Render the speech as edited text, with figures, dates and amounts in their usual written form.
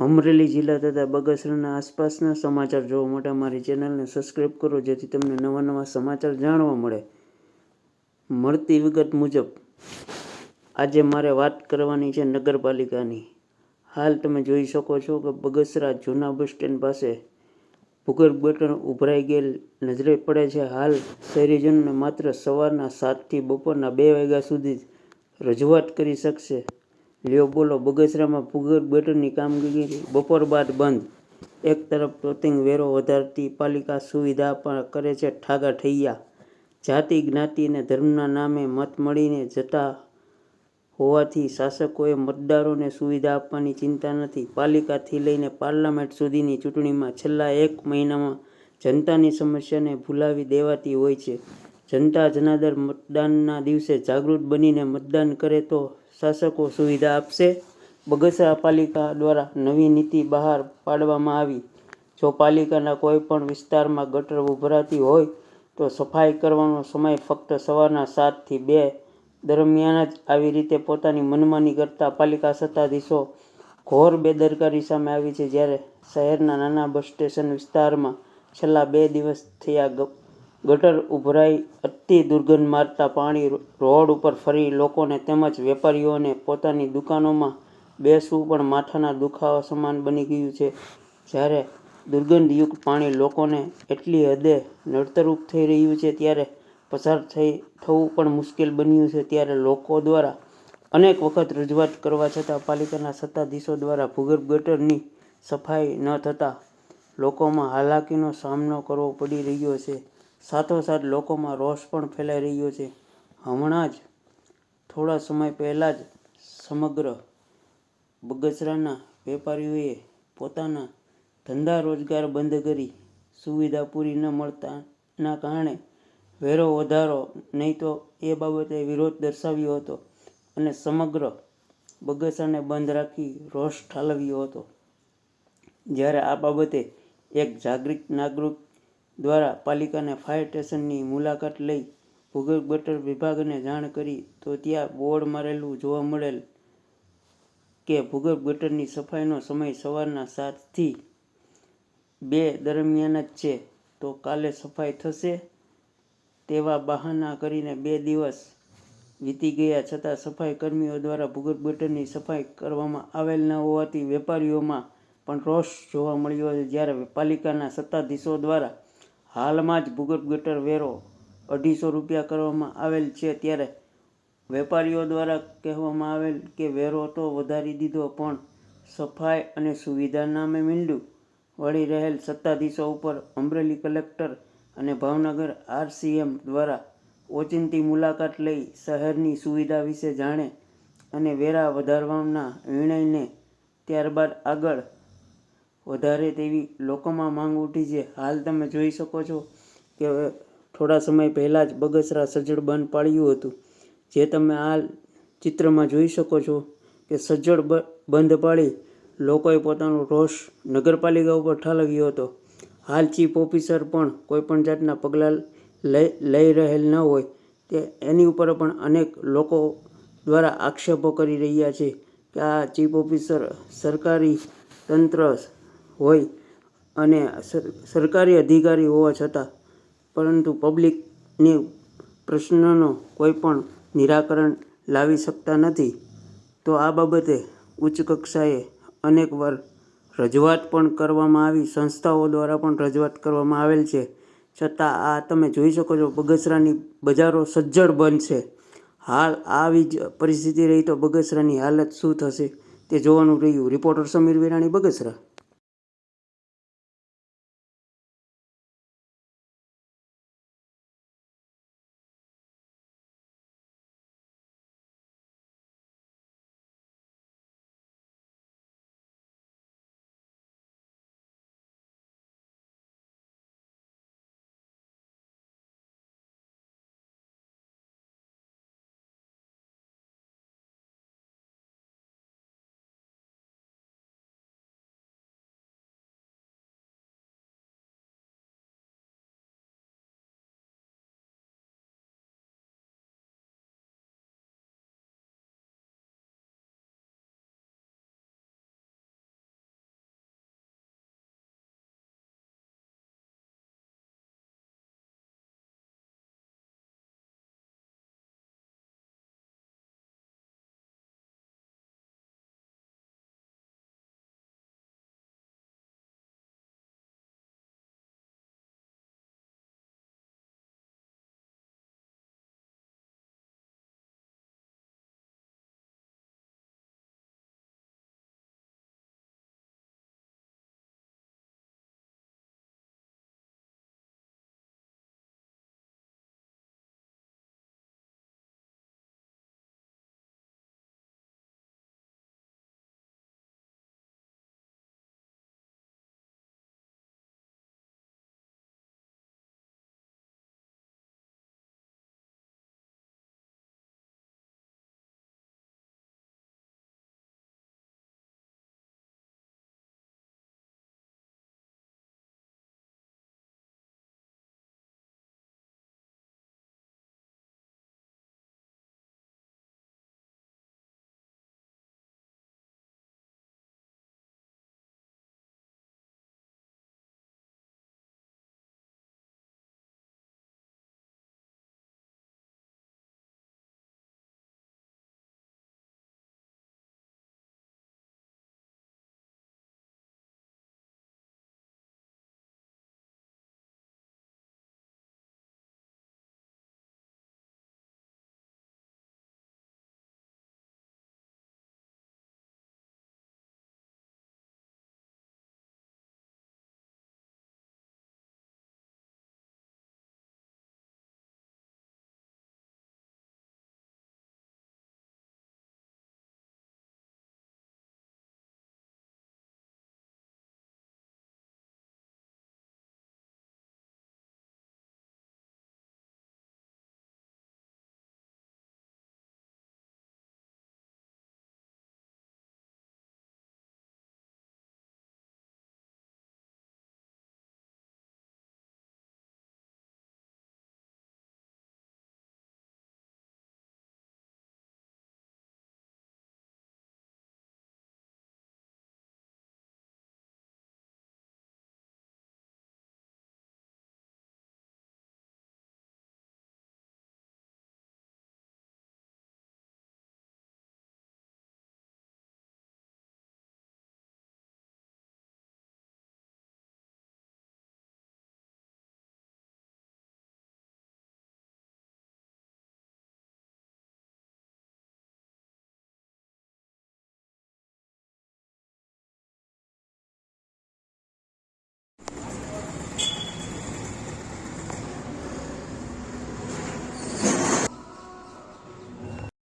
અમરેલી જિલ્લા તથા બગસરાના આસપાસના સમાચાર જોવા માટે અમારી ચેનલને સબસ્ક્રાઈબ કરો, જેથી તમને નવા નવા સમાચાર જાણવા મળે. મળતી વિગત મુજબ આજે મારે વાત કરવાની છે નગરપાલિકાની. હાલ તમે જોઈ શકો છો કે બગસરા જૂના બસ સ્ટેન્ડ પાસે ભૂગર્ભ ગટર ઉભરાઈ ગયેલ નજરે પડે છે. હાલ શહેરીજનોને માત્ર સવારના 7 થી બપોરના 2 વાગ્યા સુધી રજૂઆત કરી શકશે. લ્યો બોલો, બગસરામાં ભૂગર્ભ ગટરની કામગીરી બપોર બાદ બંધ. એક તરફ ટોતિંગ વેરો વધારતી પાલિકા સુવિધા કરે છે ઠાગા ઠૈયા. જાતિ જ્ઞાતિ અને ધર્મના નામે મત મળીને જતા હોવાથી શાસકોએ મતદારોને સુવિધા આપવાની ચિંતા નથી. પાલિકાથી લઈને પાર્લામેન્ટ સુધીની ચૂંટણીમાં છેલ્લા 1 મહિનામાં જનતાની સમસ્યાને ભૂલાવી દેવાતી હોય છે. જનતા જનાર્દન મતદાનના દિવસે જાગૃત બનીને મતદાન કરે તો શાસકો સુવિધા આપશે. બગસરા પાલિકા દ્વારા નવી નીતિ બહાર પાડવામાં આવી. જો પાલિકાના કોઈ પણ વિસ્તારમાં ગટર ઉભરાતી હોય તો સફાઈ કરવાનો સમય ફક્ત સવારના 7 થી 2 દરમિયાન જ. આવી રીતે પોતાની મનમાની કરતા પાલિકા સત્તાધીશો ઘોર બેદરકારી સામે આવી છે. જ્યારે શહેરના નાના બસ સ્ટેશન વિસ્તારમાં છેલ્લા 2 દિવસ થયા ગટર ઉભરાઈ અતિ દુર્ગંધ મારતા પાણી રોડ ઉપર ફરી લોકોને તેમજ વેપારીઓને પોતાની દુકાનોમાં બેસવું પણ માથાના દુખાવા સમાન બની ગયું છે. જ્યારે દુર્ગંધયુક્ત પાણી લોકોને એટલી હદે નડતરરૂપ થઈ રહ્યું છે ત્યારે પસાર થવું પણ મુશ્કેલ બન્યું છે. ત્યારે લોકો દ્વારા અનેક વખત રજૂઆત કરવા છતાં પાલિકાના સત્તાધીશો દ્વારા ભૂગર્ભ ગટરની સફાઈ ન થતાં લોકોમાં હાલાકીનો સામનો કરવો પડી રહ્યો છે. સાથોસાથ લોકોમાં રોષ પણ ફેલાઈ રહ્યો છે. હમણાં જ થોડા સમય પહેલા જ સમગ્ર બગસરાના વેપારીઓએ પોતાના ધંધા રોજગાર બંધ કરી સુવિધા પૂરી ન મળતાના કારણે વેરો વધારો નહીં તો એ બાબતે વિરોધ દર્શાવ્યો હતો અને સમગ્ર બગસરાને બંધ રાખી રોષ ઠાલવ્યો હતો. જ્યારે આ બાબતે એક જાગૃત નાગરિક દ્વારા પાલિકાના ફાયર સ્ટેશનની મુલાકાત લઈ ભૂગર્ભ ગટર વિભાગને જાણ કરી તો ત્યાં બોર્ડ મારેલું જોવા મળેલ કે ભૂગર્ભ ગટરની સફાઈનો સમય સવારના 7 થી 2 દરમિયાન જ છે, તો કાલે સફાઈ થશે તેવા બહાના કરીને 2 દિવસ વીતી ગયા છતાં સફાઈ કર્મીઓ દ્વારા ભૂગર્ભ ગટરની સફાઈ કરવામાં આવેલ ન હોવાથી વેપારીઓમાં પણ રોષ જોવા મળ્યો છે. જ્યારે પાલિકાના સત્તાધીશો દ્વારા હાલમાં જ ભૂગર્ભ ગટર વેરો 250 રૂપિયા કરવામાં આવેલ છે, ત્યારે વેપારીઓ દ્વારા કહેવામાં આવેલ કે વેરો તો વધારી દીધો પણ સફાઈ અને સુવિધા નામે મીંડું વળી રહેલ સત્તાધીશો ઉપર અમરેલી કલેક્ટર અને ભાવનગર RCM દ્વારા ઓચિંતી મુલાકાત લઈ શહેરની સુવિધા વિશે જાણે અને વેરા વધારવાના નિર્ણયને ત્યારબાદ આગળ વધારે તેવી લોકોમાં માંગ ઉઠી છે. હાલ તમે જોઈ શકો છો કે થોડા સમય પહેલાં જ બગસરા સજ્જડ બંધ પાડ્યું હતું. જે તમે હાલ ચિત્રમાં જોઈ શકો છો કે સજ્જડ બંધ પાડી લોકોએ પોતાનો રોષ નગરપાલિકા ઉપર ઠાલવ્યો હતો. હાલ ચીફ ઓફિસર પણ કોઈપણ જાતના પગલાં લઈ રહેલ ન હોય તે એની ઉપર પણ અનેક લોકો દ્વારા આક્ષેપો કરી રહ્યા છે કે આ ચીફ ઓફિસર સરકારી તંત્ર હોય અને સરકારી અધિકારી હોવા છતાં પરંતુ પબ્લિકની પ્રશ્નનો કોઈ પણ નિરાકરણ લાવી શકતા નથી. તો આ બાબતે ઉચ્ચ કક્ષાએ અનેકવાર રજૂઆત પણ કરવામાં આવી, સંસ્થાઓ દ્વારા પણ રજૂઆત કરવામાં આવેલ છે, છતાં આ તમે જોઈ શકો છો બગસરાની બજારો સજ્જડ બંધ છે. હાલ આવી જ પરિસ્થિતિ રહી તો બગસરાની હાલત શું થશે તે જોવાનું રહ્યું. રિપોર્ટર સમીર વિરાણી, બગસરા.